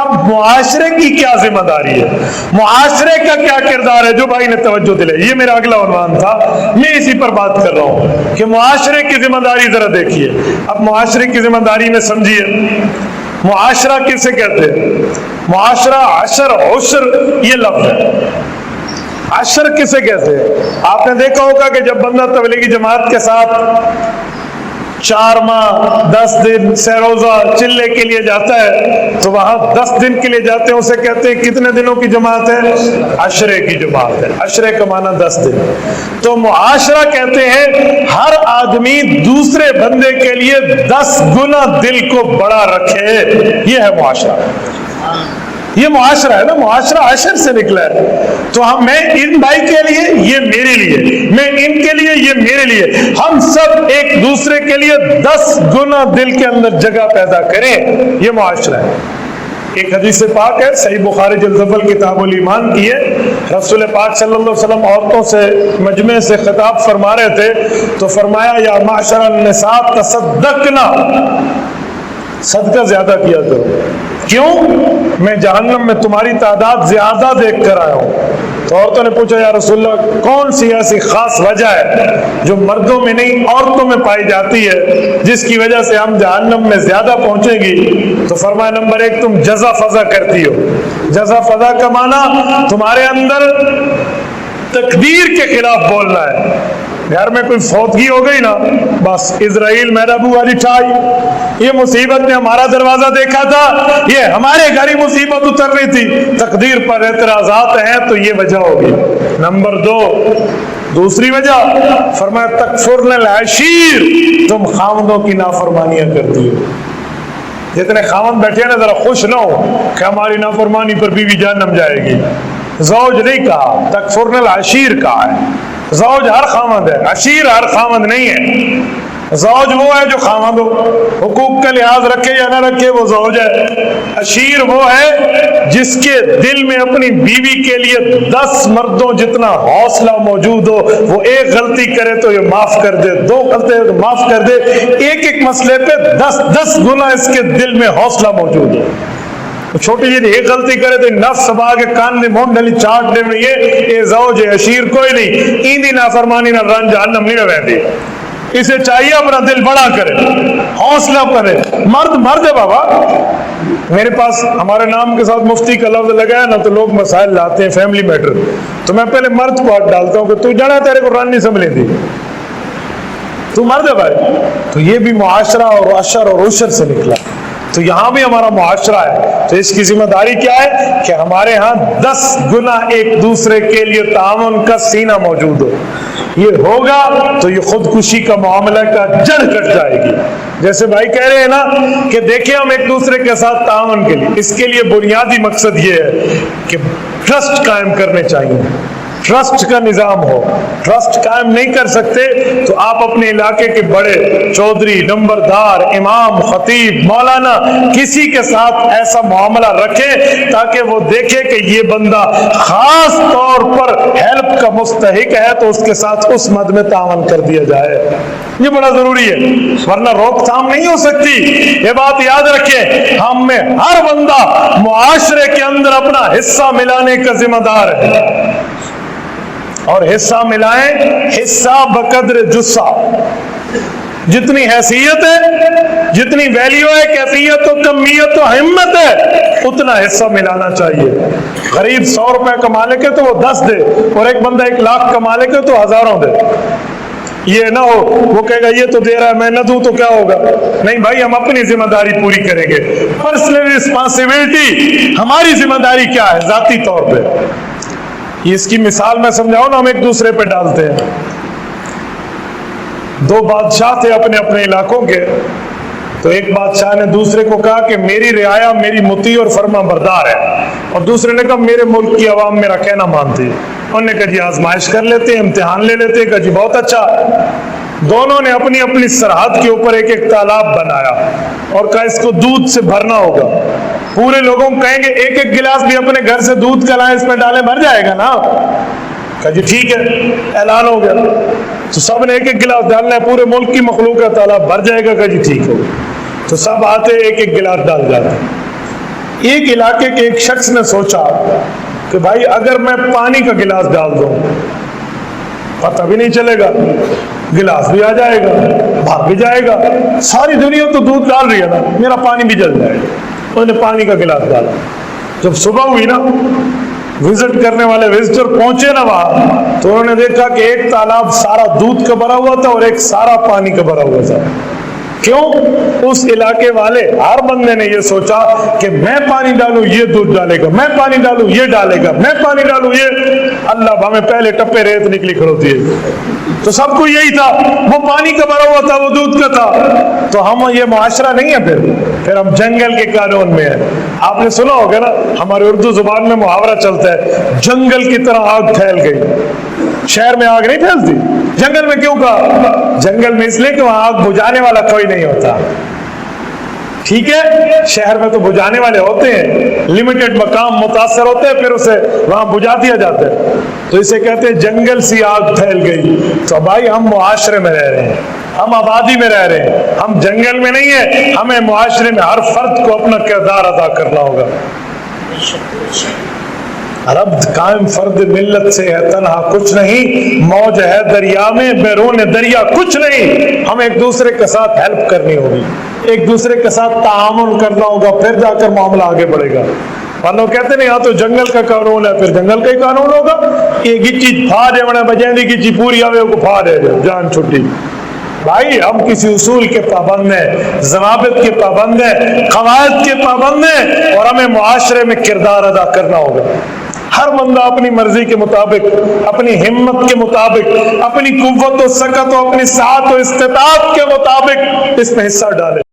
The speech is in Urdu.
اب معاشرے کی کیا ذمہ داری ہے, معاشرے کا کیا کردار ہے, جو بھائی نے توجہ دلائی. یہ میرا اگلا عنوان تھا, میں اسی پر بات کر رہا ہوں کہ معاشرے کی ذمہ داری ذرا دیکھیے. اب معاشرے کی ذمہ داری میں سمجھیے, معاشرہ کسے کہتے ہیں؟ معاشرہ عشر عشر یہ لفظ ہے. عشر کسے کہتے ہیں؟ آپ نے دیکھا ہوگا کہ جب بندہ تبلیغی جماعت کے ساتھ 4 ماہ 10 دن سیروزہ چلے کے لیے جاتا ہے تو وہاں 10 دن کے لیے جاتے ہیں, اسے کہتے ہیں کتنے دنوں کی جماعت ہے؟ عشرے کی جماعت ہے. عشرے کا معنی 10 دن. تو معاشرہ کہتے ہیں ہر آدمی دوسرے بندے کے لیے 10 گنا دل کو بڑا رکھے, یہ ہے معاشرہ. یہ معاشرہ ہے نا, معاشرہ عشر سے نکلا ہے. تو میں ان بھائی کے لیے, یہ میرے لیے, میں ان کے لیے, یہ میرے لیے, ہم سب ایک دوسرے کے لیے 10 گنا دل کے اندر جگہ پیدا کریں, یہ معاشرہ ہے. ایک حدیث پاک ہے صحیح بخاری جلد اول کتاب الایمان کی ہے, رسول پاک صلی اللہ علیہ وسلم عورتوں سے مجمع سے خطاب فرما رہے تھے تو فرمایا یا معاشر النساء تصدقنا, صدقہ زیادہ کیا کرو. کیوں؟ میں جہنم میں تمہاری تعداد زیادہ دیکھ کر آیا ہوں. تو عورتوں نے پوچھا یا رسول اللہ کون سی ایسی خاص وجہ ہے جو مردوں میں نہیں عورتوں میں پائی جاتی ہے جس کی وجہ سے ہم جہنم میں زیادہ پہنچیں گی؟ تو فرمایا نمبر 1 تم جزا فضا کرتی ہو. جزا فضا کا معنی تمہارے اندر تقدیر کے خلاف بولنا ہے. گھر میں کوئی فوتگی ہو گئی نا, بس اسرائیل محرابو والی ٹھائی, یہ مصیبت نے ہمارا دروازہ دیکھا تھا, یہ ہمارے گھر ہی مصیبت اتر رہی تھی, تقدیر پر اعتراضات ہیں تو یہ وجہ ہوگی. نمبر 2 دوسری وجہ فرمایا تکفرن العشیر, تم خاوندوں کی نافرمانیاں کرتی ہو. جتنے خاوند بیٹھے ہیں نا ذرا خوش نہ ہو کہ ہماری نافرمانی پر بیوی جہنم جائے گی. زوج نہیں کہا, تکفرن العشیر کہا ہے. زوج ہر خاوند ہے, عشیر ہر خاوند نہیں ہے. زوج وہ ہے جو خاوند ہو, حقوق کا لحاظ رکھے یا نہ رکھے وہ زوج ہے. عشیر وہ ہے جس کے دل میں اپنی بیوی کے لیے 10 مردوں جتنا حوصلہ موجود ہو, وہ ایک غلطی کرے تو یہ معاف کر دے, 2 غلطی تو معاف کر دے, ایک مسئلے پہ 10 گنا اس کے دل میں حوصلہ موجود ہو. چھوٹی جی ایک غلطی کرے تو نفس سبا کے کان میں مون ڈلی چاٹ دے میں یہ زوج ہے, عشیر کوئی نہیں. ایندی نافرمانی نہ رن جہنم نہیں رہتی. اسے چاہیے اپنا دل بڑا کرے, حوصلہ کرے. مرد ہے بابا. میرے پاس ہمارے نام کے ساتھ مفتی کا لفظ لگا ہے نا تو لوگ مسائل لاتے ہیں فیملی میٹر, تو میں پہلے مرد کو ہاتھ ڈالتا ہوں کہ تو جانا تیرے کو رن نہیں سنبھلی تھی, تو مرد ہے بھائی. تو یہ بھی معاشرہ اور عشر اور عشر سے نکلا. تو یہاں بھی ہمارا معاشرہ ہے, تو اس کی ذمہ داری کیا ہے کہ ہمارے ہاں 10 گنا ایک دوسرے کے لیے تعاون کا سینہ موجود ہو. یہ ہوگا تو یہ خودکشی کا معاملہ کا جڑ کٹ جائے گی. جیسے بھائی کہہ رہے ہیں نا کہ دیکھیں ہم ایک دوسرے کے ساتھ تعاون کے لیے, اس کے لیے بنیادی مقصد یہ ہے کہ ٹرسٹ قائم کرنے چاہیے, ٹرسٹ کا نظام ہو. ٹرسٹ قائم نہیں کر سکتے تو آپ اپنے علاقے کے بڑے چودھری, نمبردار, امام, خطیب, مولانا کسی کے ساتھ ایسا معاملہ رکھیں تاکہ وہ دیکھے کہ یہ بندہ خاص طور پر ہیلپ کا مستحق ہے تو اس کے ساتھ اس مد میں تعاون کر دیا جائے. یہ بڑا ضروری ہے, ورنہ روک تھام نہیں ہو سکتی. یہ بات یاد رکھیں, ہم میں ہر بندہ معاشرے کے اندر اپنا حصہ ملانے کا ذمہ دار ہے, اور حصہ ملائیں حصہ بقدر جسہ. جتنی حیثیت ہے, جتنی ویلیو ہے, کیفیت و کمیت و ہمت ہے, اتنا حصہ ملانا چاہیے. غریب 100 روپے کما لے کے تو وہ 10 دے, اور ایک بندہ 1 لاکھ کما لے کے تو ہزاروں دے. یہ نہ ہو وہ کہے گا یہ تو دے رہا ہے میں نہ دوں تو کیا ہوگا. نہیں بھائی, ہم اپنی ذمہ داری پوری کریں گے. پرسنل رسپانسبلٹی, ہماری ذمہ داری کیا ہے ذاتی طور پہ. اس کی مثال میں سمجھاؤں نا, ہم ایک دوسرے پہ ڈالتے ہیں. 2 بادشاہ تھے اپنے اپنے علاقوں کے, تو ایک بادشاہ نے دوسرے کو کہا کہ میری رعایا میری مطیع اور فرما بردار ہے, اور دوسرے نے کہا میرے ملک کی عوام میرا کہنا مانتی. انہوں نے کہا جی آزمائش کر لیتے ہیں, امتحان لے لیتے ہیں. کہا جی بہت اچھا. دونوں نے اپنی اپنی سرحد کے اوپر ایک تالاب بنایا اور کہا اس کو دودھ سے بھرنا ہوگا. پورے لوگوں کو کہیں گے ایک گلاس بھی اپنے گھر سے دودھ کا لائیں, اس میں ڈالیں بھر جائے گا نا. کہا جی ٹھیک ہے, اعلان ہو گیا. تو سب نے ایک گلاس ڈالنا ہے, پورے ملک کی مخلوق کا تالاب بھر جائے گا. کہا جی ٹھیک ہوگا. تو سب آتے ایک گلاس ڈال جاتے. ایک علاقے کے ایک شخص نے سوچا کہ بھائی اگر میں پانی کا گلاس ڈال دوں پتہ بھی نہیں چلے گا، گلاس بھی آ جائے گا، بھاگ بھی جائے گا، ساری دنیا تو دودھ ڈال رہی ہے نا، میرا پانی بھی جل جائے گا۔ انہوں نے پانی کا گلاس ڈالا۔ جب صبح ہوئی نا، وزٹ کرنے والے وزٹر پہنچے نا وہاں، تو انہوں نے دیکھا کہ ایک تالاب سارا دودھ کا بھرا ہوا تھا اور ایک سارا پانی کا بھرا ہوا تھا۔ کیوں؟ اس علاقے والے ہر بندے نے یہ سوچا کہ میں پانی ڈالوں یہ دودھ ڈالے گا، میں پانی ڈالوں یہ ڈالے گا، میں پانی ڈالوں یہ، اللہ ہمیں پہلے ٹپے ریت نکلی کھڑوتی ہے۔ تو سب کو یہی تھا، وہ پانی کا بھرا ہوا تھا، وہ دودھ کا تھا۔ تو ہم یہ معاشرہ نہیں ہے، پھر ہم جنگل کے قانون میں ہیں۔ آپ نے سنا ہوگا نا، ہماری اردو زبان میں محاورہ چلتا ہے، جنگل کی طرح آگ پھیل گئی۔ شہر میں آگ نہیں پھیلتی، جنگل میں کیوں کہا؟ جنگل میں اس لیے کہ وہاں آگ بجھانے والا کوئی نہیں ہوتا۔ ٹھیک ہے، شہر میں تو بجھانے والے ہوتے ہیں، لمیٹڈ مقام متاثر ہوتے ہیں، پھر اسے وہاں بجھا دیا جاتا ہے۔ تو اسے کہتے ہیں جنگل سی آگ پھیل گئی۔ تو بھائی ہم معاشرے میں رہ رہے ہیں، ہم آبادی میں رہ رہے ہیں، ہم جنگل میں نہیں ہیں۔ ہمیں معاشرے میں ہر فرد کو اپنا کردار ادا کرنا ہوگا۔ ربط قائم فرد ملت سے ہے تنہا کچھ نہیں، موج ہے دریا میں بیرون دریا کچھ نہیں۔ ہم ایک دوسرے کے ساتھ ہیلپ کرنی ہوگی، ایک دوسرے کے ساتھ تعاون کرنا ہوگا، پھر جا کر معاملہ آگے بڑھے گا۔ ورنہ کہتے نہیں، ہاں تو جنگل کا قانون ہے، پھر جنگل کا ہی قانون ہوگا۔ یہ گچی پھا دے بڑا بجائیں دی گچی پوری آوے کو پھا دے جان چھٹی۔ بھائی ہم کسی اصول کے پابند ہیں، ضوابط کے پابند ہیں، قواعد کے پابند ہیں، اور ہمیں معاشرے میں کردار ادا کرنا ہوگا۔ ہر بندہ اپنی مرضی کے مطابق، اپنی ہمت کے مطابق، اپنی قوت و سکت و اپنی سعت و استطاعت کے مطابق اس میں حصہ ڈالے۔